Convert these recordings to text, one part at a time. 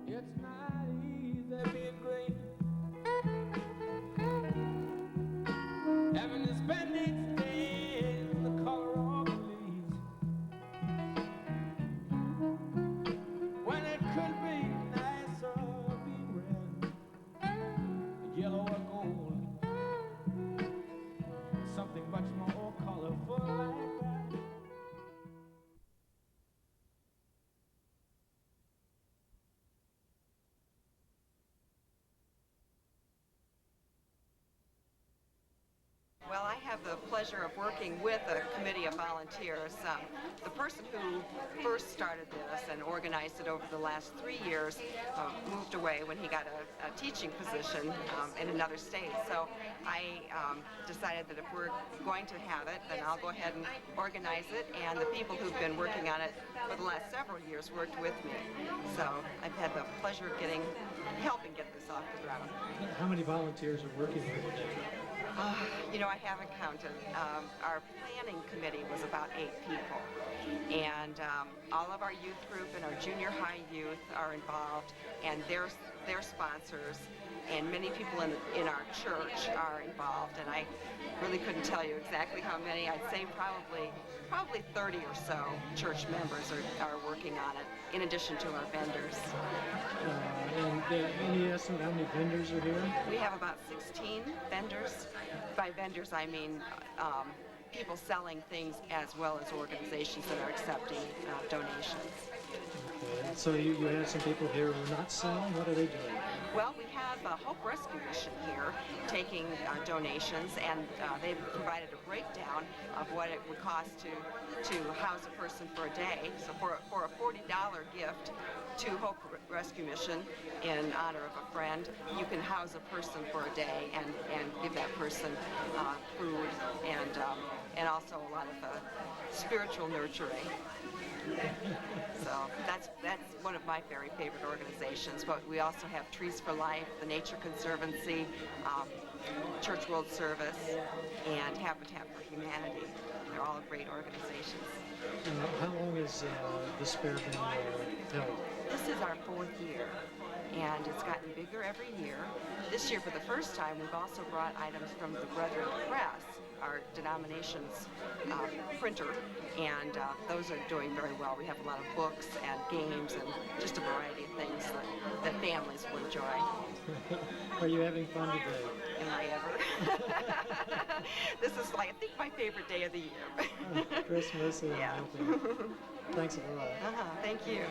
It's not easy being green. Having to spend each day in the color of the leaves, when it could be nicer being red, yellow or gold, something much more colorful like that. Well, I have the pleasure of working with a committee of volunteers. The person who first started this and organized it over the last 3 years moved away when he got a teaching position in another state. So I decided that if we're going to have it, then I'll go ahead and organize it, and the people who've been working on it for the last several years worked with me. So I've had the pleasure of helping get this off the ground. How many volunteers are working here today? You know, I haven't counted. Our planning committee was about 8 people. And all of our youth group and our junior high youth are involved, and their sponsors, and many people in our church are involved. And I really couldn't tell you exactly how many. I'd say probably 30 or so church members are working on it, in addition to our vendors. Any estimate how many vendors are here? We have about 16 vendors. By vendors, I mean people selling things as well as organizations that are accepting donations. Okay. So you have some people here who are not selling? What are they doing? Well, we have a Hope Rescue Mission here taking donations, and they've provided a breakdown of what it would cost to house a person for a day. So for a $40 gift to Hope Rescue Mission in honor of a friend, you can house a person for a day and give that person food and also a lot of spiritual nurturing. So that's one of my very favorite organizations. But we also have Trees for Life, the Nature Conservancy, Church World Service, and Habitat for Humanity. They're all great organizations. How long has this fair been held? This is our 4th year, and it's gotten bigger every year. This year, for the first time, we've also brought items from the Brethren Press, our denomination's printer, and those are doing very well. We have a lot of books and games and just a variety of things that families will enjoy. Are you having fun today? Am I ever? This is, I think, my favorite day of the year. Christmas and everything. Thanks a lot. Thank you.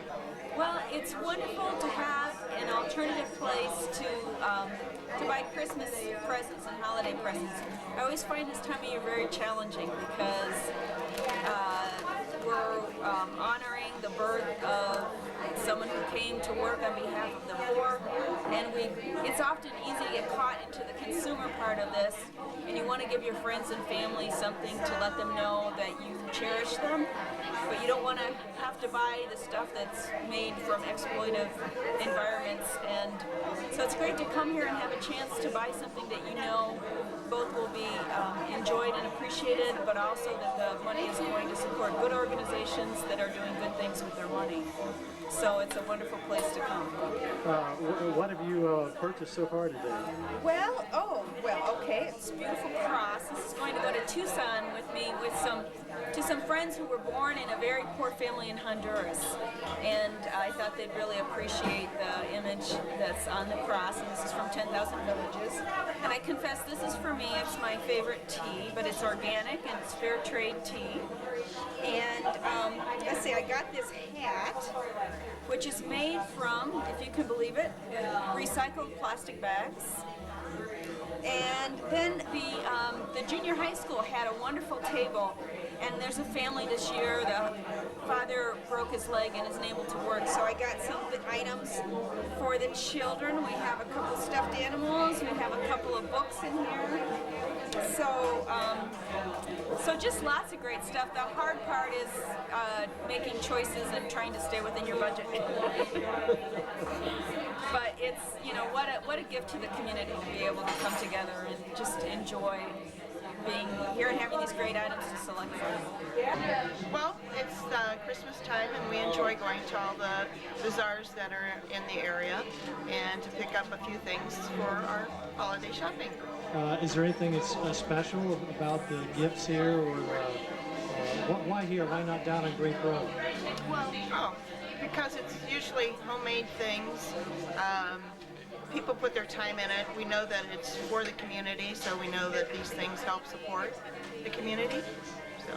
Well, it's wonderful to have an alternative place to buy Christmas presents and holiday presents. I always find this time of year very challenging because we're honoring the birth of someone who came to work on behalf of the poor, and it's often easy to get caught into the consumer part of this, and you want to give your friends and family something to let them know that you cherish them, but you don't want to have to buy the stuff that's made from exploitive environments. And so it's great to come here and have a chance to buy something that you know both will be enjoyed and appreciated, but also that the money is going to support good organizations that are doing good things with their money. So it's a wonderful place to come. What have you purchased so far today? Okay, it's a beautiful cross. This is going to go to Tucson with me to some friends who were born in a very poor family in Honduras. And I thought they'd really appreciate the image that's on the cross, and this is from 10,000 Villages. And I confess this is for me. It's my favorite tea, but it's organic and it's fair trade tea. And let's see, I got this hat, which is made from, if you can believe it, recycled plastic bags. And then the junior high school had a wonderful table, and there's a family this year. The father broke his leg and isn't able to work, so I got some of the items for the children. We have a couple stuffed animals. We have a couple of books in here. So just lots of great stuff. The hard part is making choices and trying to stay within your budget. But it's, what a gift to the community to be able to come together and just enjoy being here and having these great items to select from. Well, it's Christmas time, and we enjoy going to all the bazaars that are in the area and to pick up a few things for our holiday shopping. Is there anything that's special about the gifts here, or why here? Why not down on Great Road? Well, because it's usually homemade things. People put their time in it. We know that it's for the community, so we know that these things help support the community. So.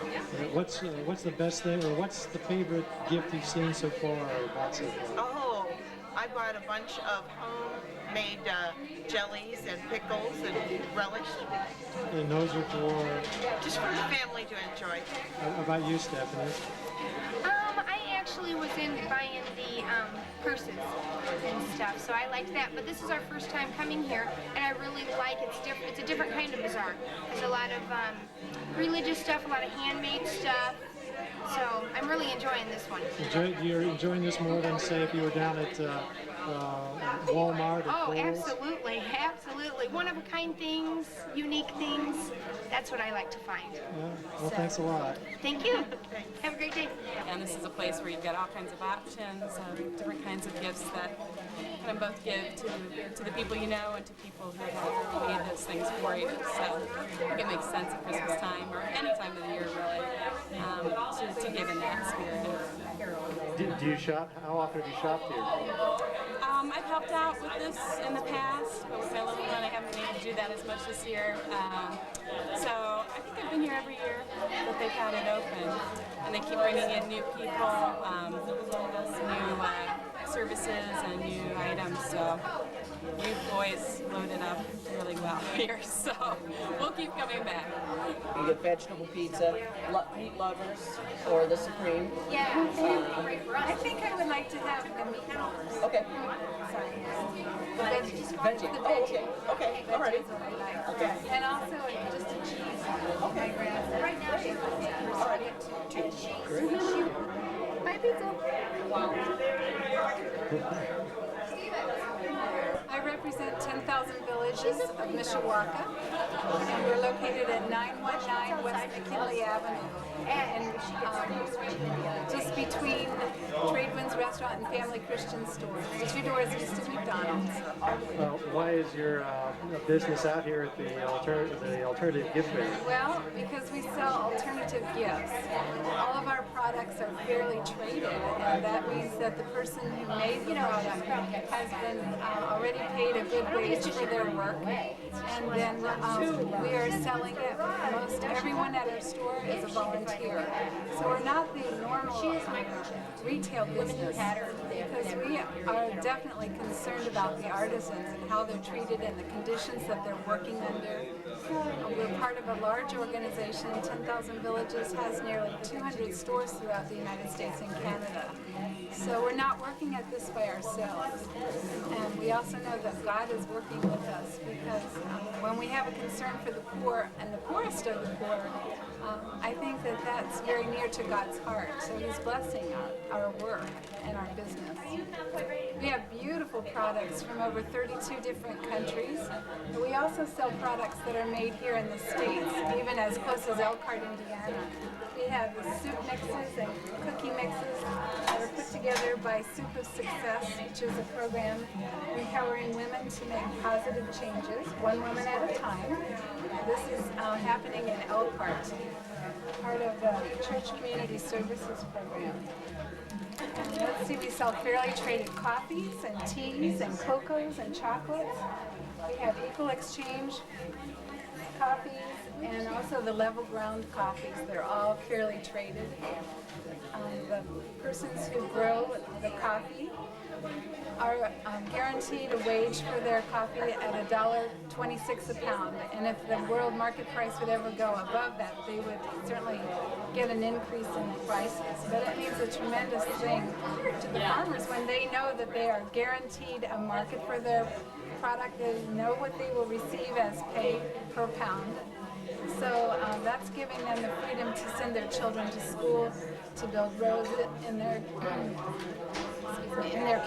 What's the best thing, or what's the favorite gift you've seen so far, or bought so far? Oh, I bought a bunch of homemade jellies and pickles and relish. And those are for? Just for the family to enjoy. How about you, Stephanie? I actually was in buying the purses and stuff, so I liked that. But this is our first time coming here, and I really like it's different. It's a different kind of bazaar. There's a lot of religious stuff, a lot of handmade stuff. So I'm really enjoying this one. You're enjoying this more than, say, if you were down at Walmart or Oh, Kohl's? absolutely, absolutely. One-of-a-kind things, unique things. That's what I like to find. Yeah. Well, thanks a lot. Thank you. Have a great day. And this is a place where you've got all kinds of options, different kinds of gifts that kind of both give to the people you know and to people who have made those things for you. So I think it makes sense at Christmas time or any time of the year, really, to give in that spirit. Do you shop? How often have you shopped here? I've helped out with this in the past, but with my little one, I haven't been able to do that as much this year. So I think I've been here every year that they've had it open, and they keep bringing in new people, new services and new items. So we've always loaded up really well here, so we'll keep coming back. You get vegetable pizza, meat lovers, or the supreme. Yeah. I think I would like to have the meat lovers. Okay. Sorry. Veggie. Oh, okay. Okay. All right. Okay. And also just a cheese. Okay. Right now she's All right. Two. Hi, pizza. I represent 10,000 Villages of Mishawaka, and we're located at 919 West McKinley Avenue, and just between Tradewinds Restaurant and Family Christian Store, 2 doors east of McDonald's. Why is your business out here at the alternative gift fair? Well, because we sell alternative gifts. All of our products are fairly traded, and that means that the person who made the product has been already paid a good wage for their work, and then we are selling it. Most everyone at our store is a volunteer, so we're not the normal retail business, because we are definitely concerned about the artisans and how they're treated and the conditions that they're working under. We're part of a large organization. 10,000 Villages has nearly 200 stores throughout the United States and Canada. So we're not working at this by ourselves. And we also know that God is working with us, because when we have a concern for the poor and the poorest of the poor, I think that that's very near to God's heart. So He's blessing our work and our business. We have beautiful products from over 32 different countries. And we also sell products that are made here in the States, even as close as Elkhart, Indiana. We have the soup mixes and cookie mixes that are put together by Soup of Success, which is a program empowering women to make positive changes, one woman at a time. This is happening in Elkhart, part of the Church Community Services program. Let's see, we sell fairly traded coffees and teas and cocos and chocolates. We have equal exchange coffees and also the level ground coffees. They're all fairly traded. The persons who grow the coffee are guaranteed a wage for their coffee at $1.26 a pound. And if the world market price would ever go above that, they would certainly get an increase in the prices. But it means a tremendous thing to the farmers when they know that they are guaranteed a market for their product. They know what they will receive as pay per pound. So that's giving them the freedom to send their children to school, to build roads in their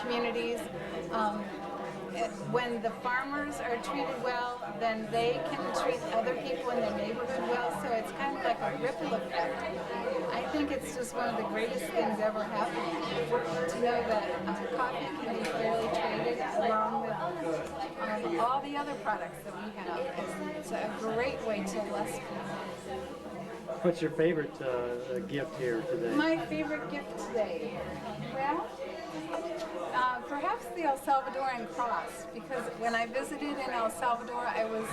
communities. when the farmers are treated well, then they can treat other people in their neighborhood well, so it's kind of like a ripple effect. I think it's just one of the greatest things ever happening, to know that coffee can be fairly traded along with all the other products that we have. It's a great way to bless people. What's your favorite gift here today? My favorite gift today? Well, perhaps the El Salvadoran cross, because when I visited in El Salvador, I was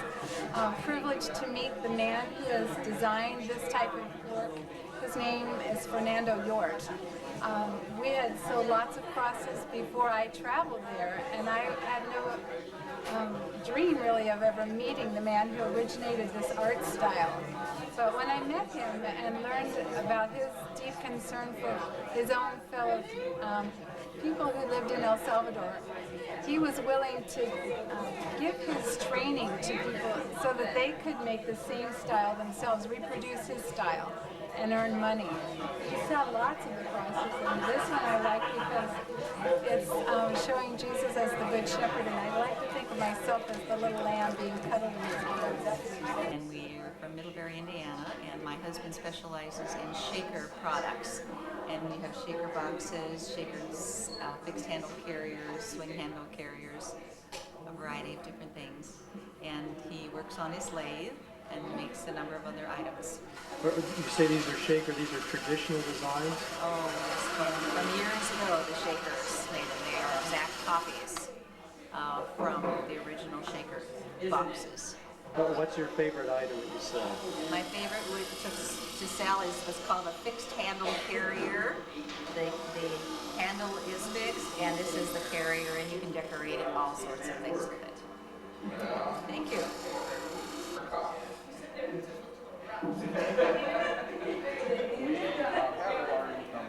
privileged to meet the man who has designed this type of work. His name is Fernando Yort. We had sold lots of crosses before I traveled there, and I had no dream really of ever meeting the man who originated this art style. But when I met him and learned about his deep concern for his own fellow people who lived in El Salvador, he was willing to give his training to people so that they could make the same style themselves, reproduce his style, and earn money. We saw lots of the crosses, and this one I like because it's showing Jesus as the Good Shepherd, and I like to think of myself as the little lamb being cuddled in his arms. And we're from Middlebury, Indiana, and my husband specializes in shaker products. And we have shaker boxes, shakers, fixed handle carriers, swing handle carriers, a variety of different things. And he works on his lathe and makes a number of other items. You say these are shaker, these are traditional designs? Oh, yes. From years ago, the shakers made them. They are exact copies from the original shaker boxes. Well, what's your favorite item that you sell? My favorite to sell is what's called a fixed handle carrier. The handle is fixed, and this is the carrier, and you can decorate all sorts of things with it. Thank you.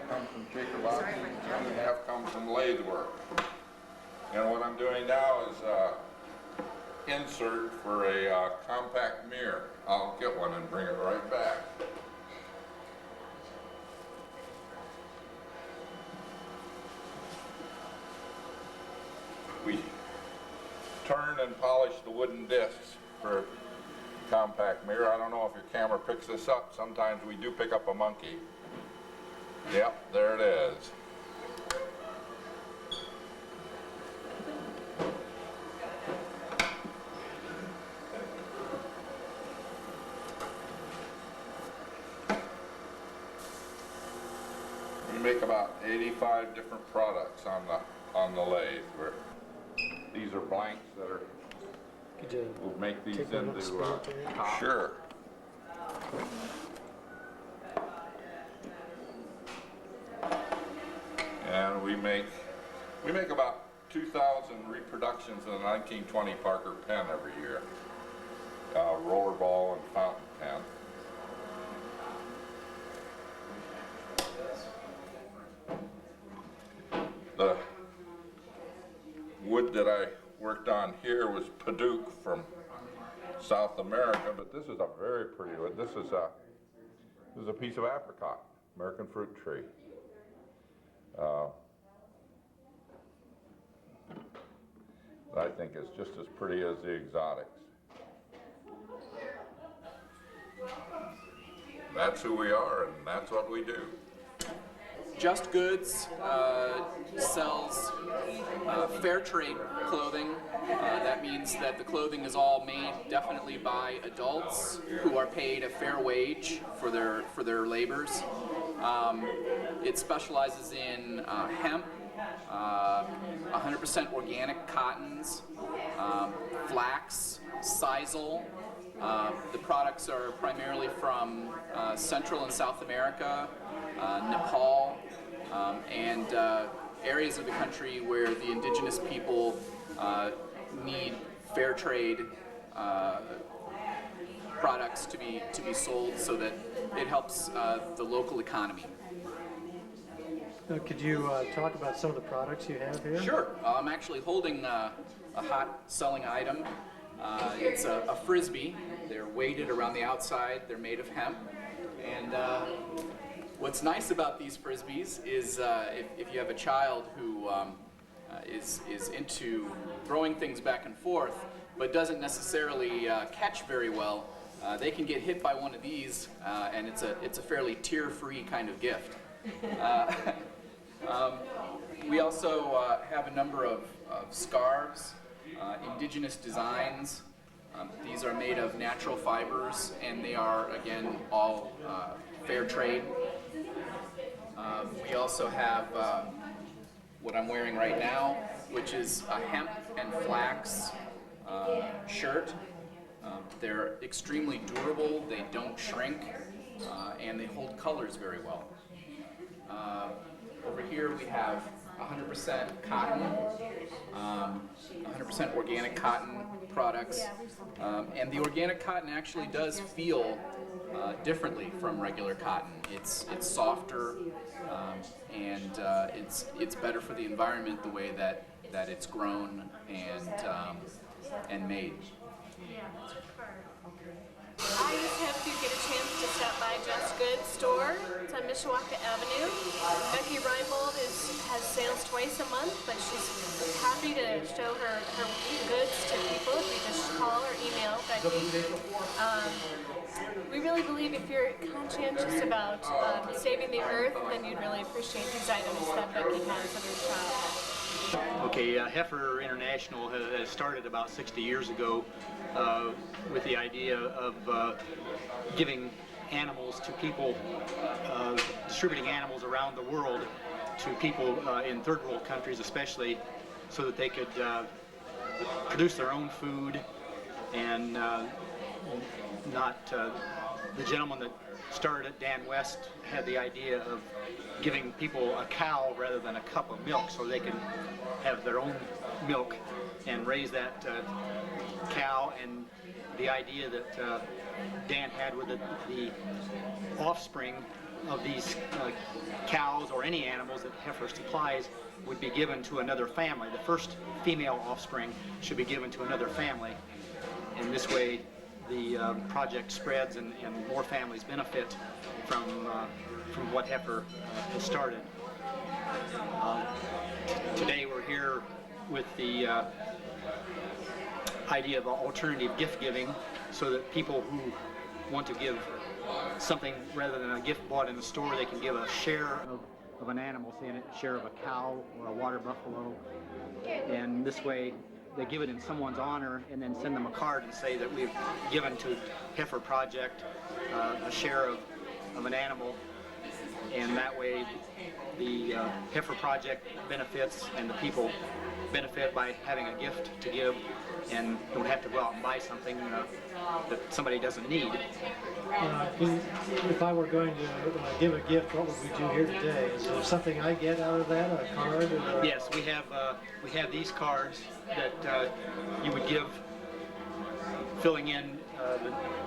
Comes from shaker boxing, and the half comes from lathe work. And what I'm doing now is insert for a compact mirror. I'll get one and bring it right back. We turn and polish the wooden discs for compact mirror. I don't know if your camera picks this up. Sometimes we do pick up a monkey. Yep, there it is. We make about 85 different products on the lathe. These are blanks that are. We'll make these into tops. Sure. And we make about 2,000 reproductions of the 1920 Parker pen every year. Rollerball and fountain pen. The wood that I worked on here was Paduke from South America, but this is a very pretty wood. This is a piece of apricot, American fruit tree. I think it's just as pretty as the exotics. That's who we are, and that's what we do. Just Goods sells fair trade clothing. That means that the clothing is all made definitely by adults who are paid a fair wage for their labors. It specializes in hemp, 100% organic cottons, flax, sisal. The products are primarily from Central and South America, Nepal, and areas of the country where the indigenous people need fair trade products to be sold, so that it helps the local economy. Could you talk about some of the products you have here? Sure. I'm actually holding a hot selling item. It's a frisbee. They're weighted around the outside. They're made of hemp. And what's nice about these frisbees is if you have a child who is into throwing things back and forth, but doesn't necessarily catch very well, they can get hit by one of these, and it's a fairly tear-free kind of gift. We also have a number of scarves, indigenous designs. These are made of natural fibers, and they are, again, all fair trade. We also have what I'm wearing right now, which is a hemp and flax shirt. They're extremely durable, they don't shrink, and they hold colors very well. Over here we have 100% cotton, 100% organic cotton products, and the organic cotton actually does feel differently from regular cotton. It's softer, and it's better for the environment the way that it's grown and made. I just have to get a chance to stop by Just Goods store. It's on Michiana Avenue. Becky Reinbold has sales twice a month, but she's happy to show her goods to people if you just call or email Becky. We really believe if you're conscientious about saving the earth, then you'd really appreciate these items that Becky has in her shop. Okay, Heifer International has started about 60 years ago with the idea of giving animals to people, distributing animals around the world to people in third world countries especially, so that they could produce their own food and not, the gentleman that started it, Dan West, had the idea of giving people a cow rather than a cup of milk so they can have their own milk and raise that cow. And the idea that Dan had with the offspring of these cows or any animals that Heifer supplies would be given to another family. The first female offspring should be given to another family. In this way, the project spreads and more families benefit from what Heifer has started. Today we're here with the idea of alternative gift giving, so that people who want to give something rather than a gift bought in the store, they can give a share of an animal, say a share of a cow or a water buffalo, and this way they give it in someone's honor and then send them a card and say that we've given to Heifer Project a share of an animal, and that way the Heifer Project benefits and the people benefit by having a gift to give and don't have to go out and buy something that somebody doesn't need. If I were going to give a gift, what would we do here today? Is there something I get out of that, a card? Or Yes, we have these cards that you would give, filling in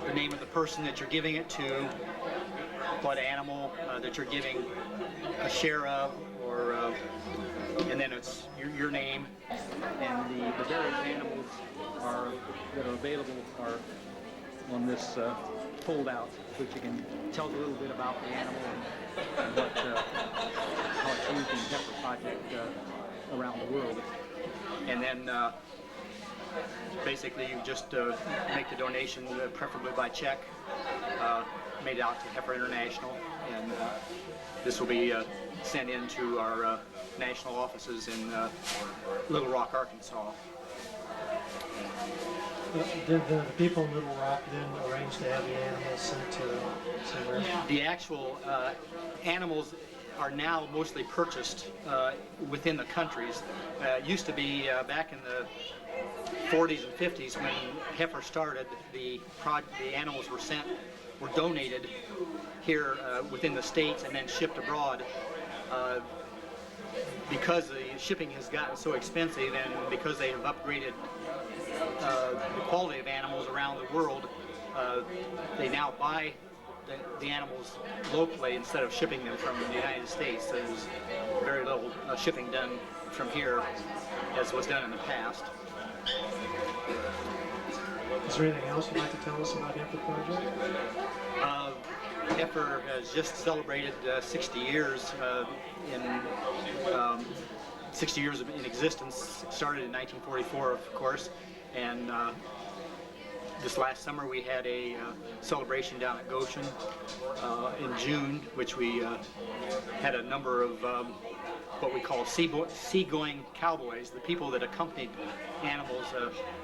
the name of the person that you're giving it to, what animal that you're giving a share of, or and then it's your name, and the various animals that are available are on this foldout, which you can tell a little bit about the animal and what, how it's used in the Heifer Project around the world. And then basically you just make the donation, preferably by check, made out to Heifer International, and this will be sent into our national offices in Little Rock, Arkansas. Did the people in Little Rock then arrange to have the animals sent to somewhere? The actual animals are now mostly purchased within the countries. It used to be back in the 40s and 50s when Heifer started, the animals were donated here within the states and then shipped abroad. Because the shipping has gotten so expensive and because they have upgraded the quality of animals around the world, they now buy the animals locally instead of shipping them from the United States. There's very little shipping done from here as was done in the past. Is there anything else you'd like to tell us about Heifer Project? Heifer has just celebrated 60 years in 60 years in existence. It started in 1944, of course, and this last summer we had a celebration down at Goshen in June, which we had a number of what we call seagoing cowboys, the people that accompanied animals,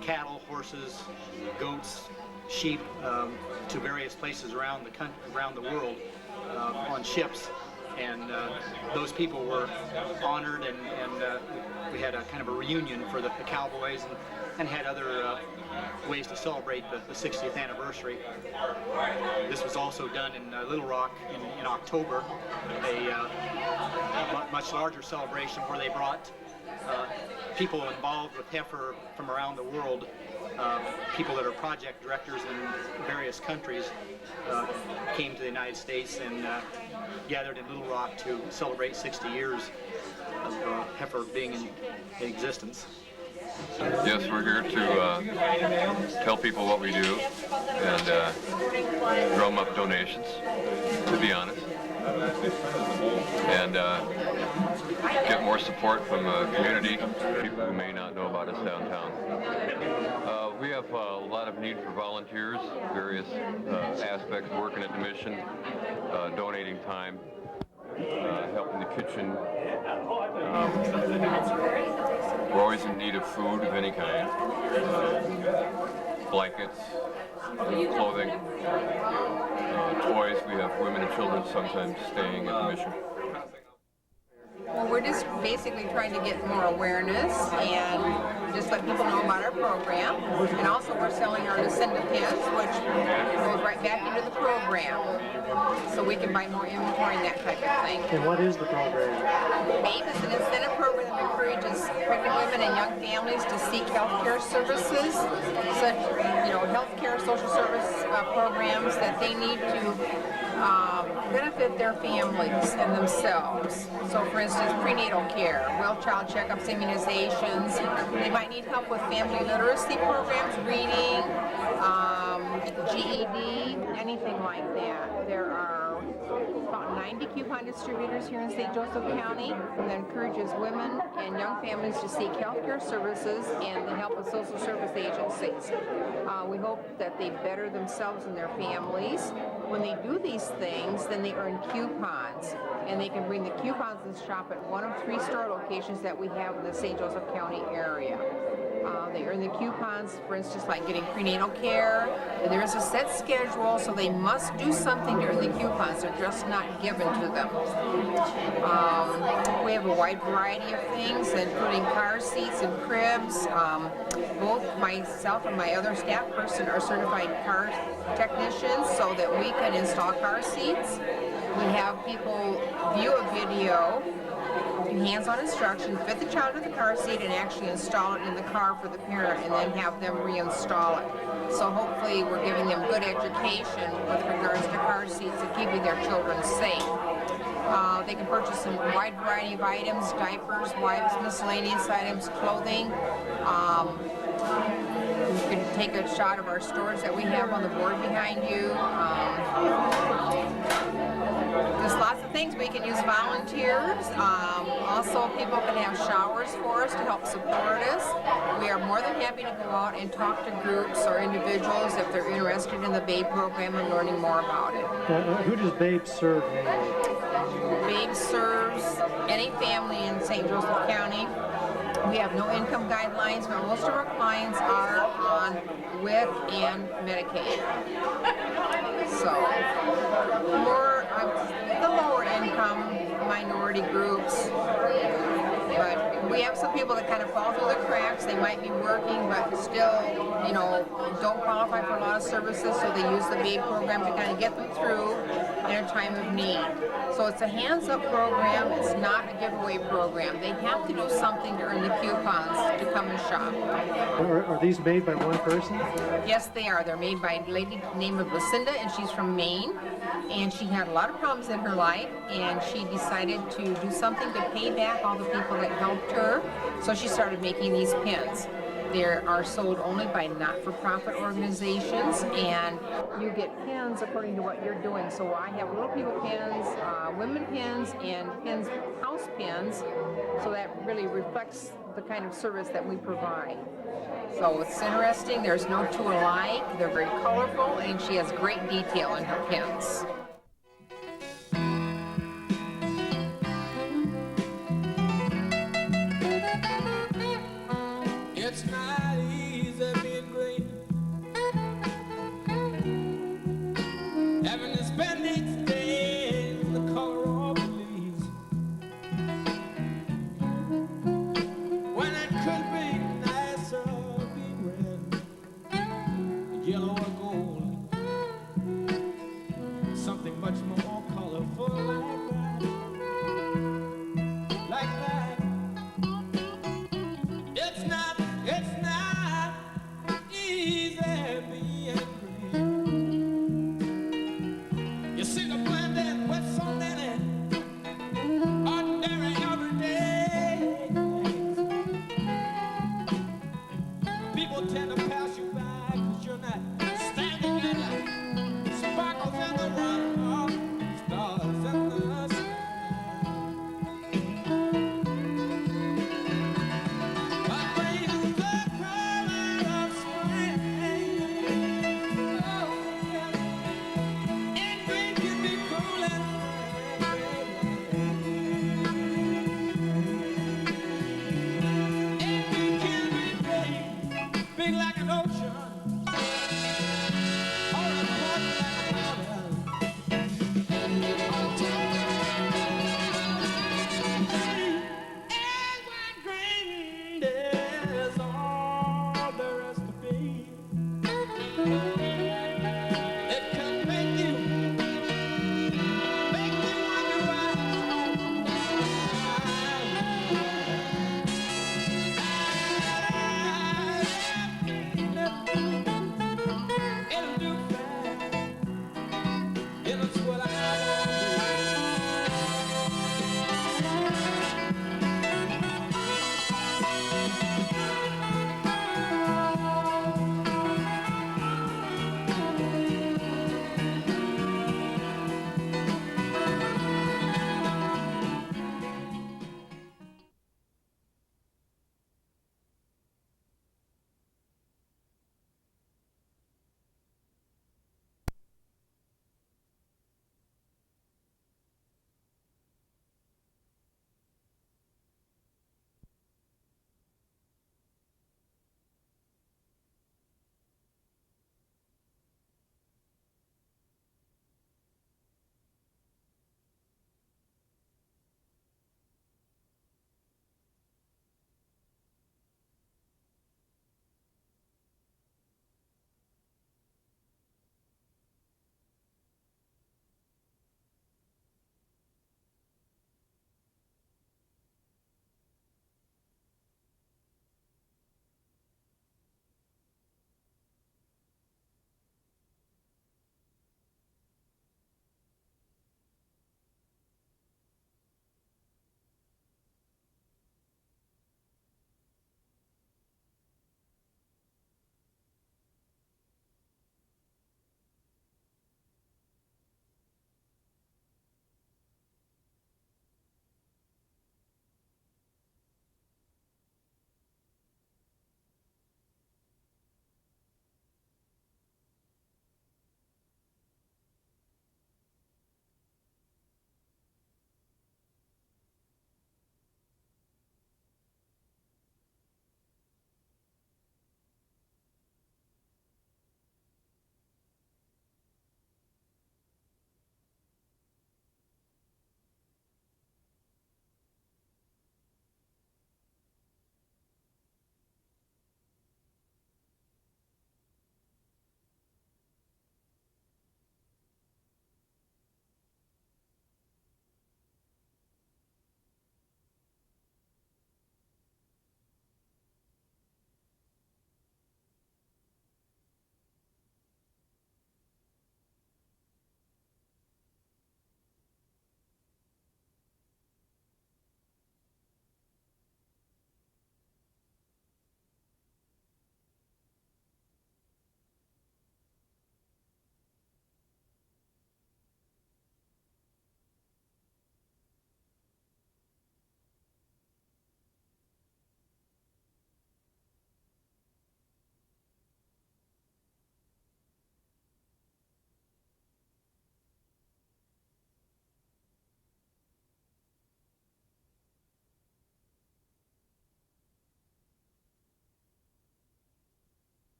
cattle, horses, goats, sheep, to various places around the world on ships. And those people were honored, and we had a kind of a reunion for the cowboys, and had other ways to celebrate the 60th anniversary. This was also done in Little Rock in October, a much larger celebration where they brought people involved with heifer from around the world, people that are project directors in various countries, came to the United States and gathered in Little Rock to celebrate 60 years of heifer being in existence. Yes, we're here to tell people what we do and drum up donations, to be honest, and get more support from the community, people who may not know about us downtown. We have a lot of need for volunteers, various aspects, working at the mission, donating time, helping the kitchen. We're always in need of food of any kind, blankets, clothing, toys. We have women and children sometimes staying at the mission. Well, we're just basically trying to get more awareness and just let people know about our program. And also we're selling our Lucinda pins, which goes right back into the program. So we can buy more inventory and that type of thing. And what is the program? BABE is an incentive program that encourages pregnant women and young families to seek health care services, such, health care, social service programs that they need to benefit their families and themselves. So for instance, prenatal care, well child checkups, immunizations. They might need help with family literacy programs, reading, GED, anything like that. There are about 90 coupon distributors here in St. Joseph County that encourages women and young families to seek health care services and the help of social service agencies. We hope that they better themselves and their families. When they do these things, then they earn coupons, and they can bring the coupons and shop at one of 3 store locations that we have in the St. Joseph County area. They earn the coupons, for instance, like getting prenatal care. And there is a set schedule, so they must do something to earn the coupons. They're just not given to them. We have a wide variety of things, including car seats and cribs. Both myself and my other staff person are certified car technicians so that we can install car seats. We have people view a video, hands-on instruction, fit the child to the car seat, and actually install it in the car for the parent, and then have them reinstall it. So hopefully we're giving them good education with regards to car seats and keeping their children safe. They can purchase a wide variety of items, diapers, wipes, miscellaneous items, clothing. You can take a shot of our stores that we have on the board behind you. There's lots of things. We can use volunteers. Also, people can have showers for us to help support us. We are more than happy to go out and talk to groups or individuals if they're interested in the BABE program and learning more about it. Who does BABE serve mainly? BABE serves any family in St. Joseph County. We have no income guidelines, but most of our clients are on WIC and Medicaid. So, more the lower income minority groups. But we have some people that kind of fall through the cracks. They might be working, but still, don't qualify for a lot of services, so they use the BABE program to kind of get them through in a time of need. So it's a hands-up program. It's not a giveaway program. They have to do something to earn the coupons to come and shop. Are these made by one person? Yes, they are. They're made by a lady named Lucinda, and she's from Maine. And she had a lot of problems in her life, and she decided to do something to pay back all the people that helped her. So she started making these pins. They are sold only by not-for-profit organizations, and you get pins according to what you're doing. So I have little people pins, women pins, and pins, house pins, so that really reflects the kind of service that we provide. So it's interesting. There's no two alike. They're very colorful, and she has great detail in her pins.